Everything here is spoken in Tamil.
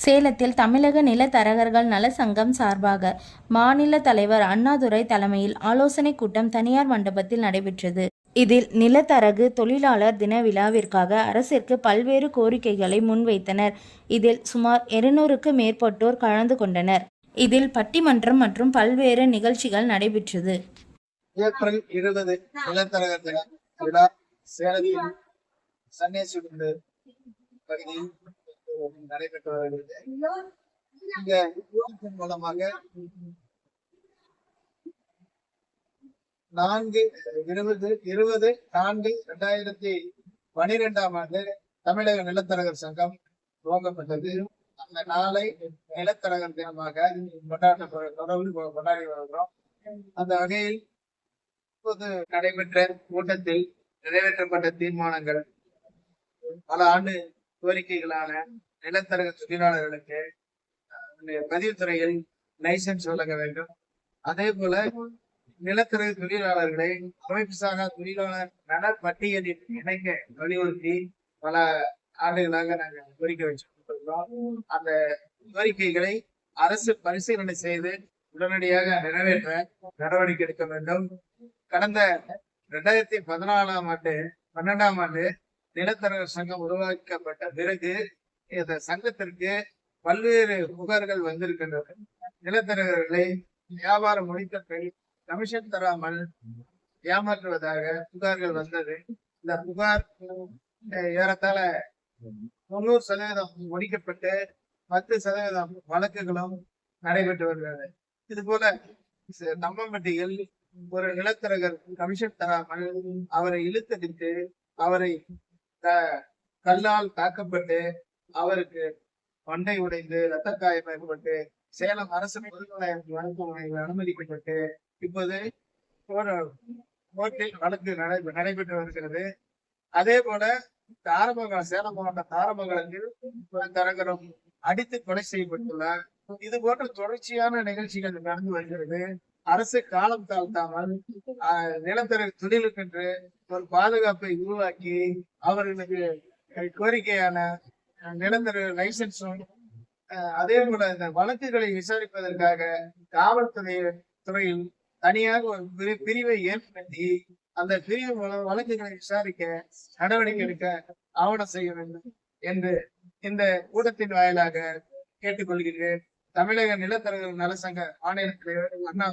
சேலத்தில் தமிழக நிலத்தரகர்கள் நல சங்கம் சார்பாக மாநில தலைவர் அண்ணாதுரை தலைமையில் ஆலோசனைக் கூட்டம் தனியார் மண்டபத்தில் நடைபெற்றது. இதில் நிலத்தரகு தொழிலாளர் தின விழாவிற்காக அரசிற்கு பல்வேறு கோரிக்கைகளை முன்வைத்தனர். இதில் சுமார் 200க்கு மேற்பட்டோர் கலந்து கொண்டனர். இதில் பட்டிமன்றம் மற்றும் பல்வேறு நிகழ்ச்சிகள் நடைபெற்றது. ஏப்ரல் 20 நிலத்தரகர் தின விழா சேலத்தில் சன்னேஸ்வரர் பகுதியில் நடைபெற்று வருகிறது. இந்த கூட்டத்தின் மூலமாக 4/20/2012 ஆண்டு தமிழக நிலத்தரகர் சங்கம் துவங்கப்பட்டது. அந்த நாளை நிலத்தரகர் தினமாக கொண்டாடி வருகிறோம். அந்த வகையில் இப்போது நடைபெற்ற கூட்டத்தில் நிறைவேற்றப்பட்ட தீர்மானங்கள் பல ஆண்டு கோரிக்கைகளான நிலத்தரக தொழிலாளர்களுக்கு பதிவுத்துறையில் லைசன்ஸ் வழங்க வேண்டும். அதே போல நிலத்தரகு தொழிலாளர்களை அமைப்பு சாரா தொழிலாளர் நல பட்டியலில் இணைக்க வலியுறுத்தி பல ஆண்டுகளாக நாங்கள் கோரிக்கை வச்சிருக்கிறோம். அந்த கோரிக்கைகளை அரசு பரிசீலனை செய்து உடனடியாக நிறைவேற்ற நடவடிக்கை எடுக்க வேண்டும். கடந்த 2014 ஆண்டு நிலத்தரகர் சங்கம் உருவாக்கப்பட்ட பிறகு இந்த சங்கத்திற்கு பல்வேறு புகார்கள் வந்திருக்கின்றன. நிலத்தரகர்களை வியாபாரம் முடித்த பின் கமிஷன் தராமல் ஏமாற்றுவதாக புகார்கள் வந்தது. இந்த புகார் ஏறத்தாழ 90% முடிக்கப்பட்டு 10% வழக்குகளும் நடைபெற்று வருகிறது. இது போல தம்மம்பட்டியில் ஒரு நிலத்தரகர் கமிஷன் தராமல் அவரை இழுத்தடித்து அவரை கல்லால் தாக்கப்பட்டு அவருக்கு மண்டை உடைந்து இரத்த காயம் ஏற்பட்டு சேலம் அரசு மருத்துவமனையில் அனுமதிக்கப்பட்டு இப்போது கோர்ட்டில் வழக்கு நடைபெற்று வருகிறது. அதே போல சேலம் மாவட்ட தாரமங்கலத்தில் தரகரும் அடித்து கொலை செய்யப்பட்டுள்ளார். இது போன்ற தொடர்ச்சியான நிகழ்ச்சிகள் நடந்து வருகிறது. அரசு காலம் தாழ்த்தாமல் நிலத்தரகு தொழிலுக்கென்று ஒரு பாதுகாப்பை உருவாக்கி அவர்களுக்கு கோரிக்கையான நிலத்தர லைசன்ஸும் அதே போல இந்த வழக்குகளை விசாரிப்பதற்காக காவல்துறையில் தனியாக ஒரு பிரிவை ஏற்படுத்தி அந்த பிரிவு வழக்குகளை விசாரிக்க நடவடிக்கை எடுக்க ஆவணம் செய்ய வேண்டும் என்று இந்த கூட்டத்தின் வாயிலாக கேட்டுக்கொள்கிறேன். தமிழக நிலத்தரகர் நலசங்க ஆணையர் தலைவர் அண்ணா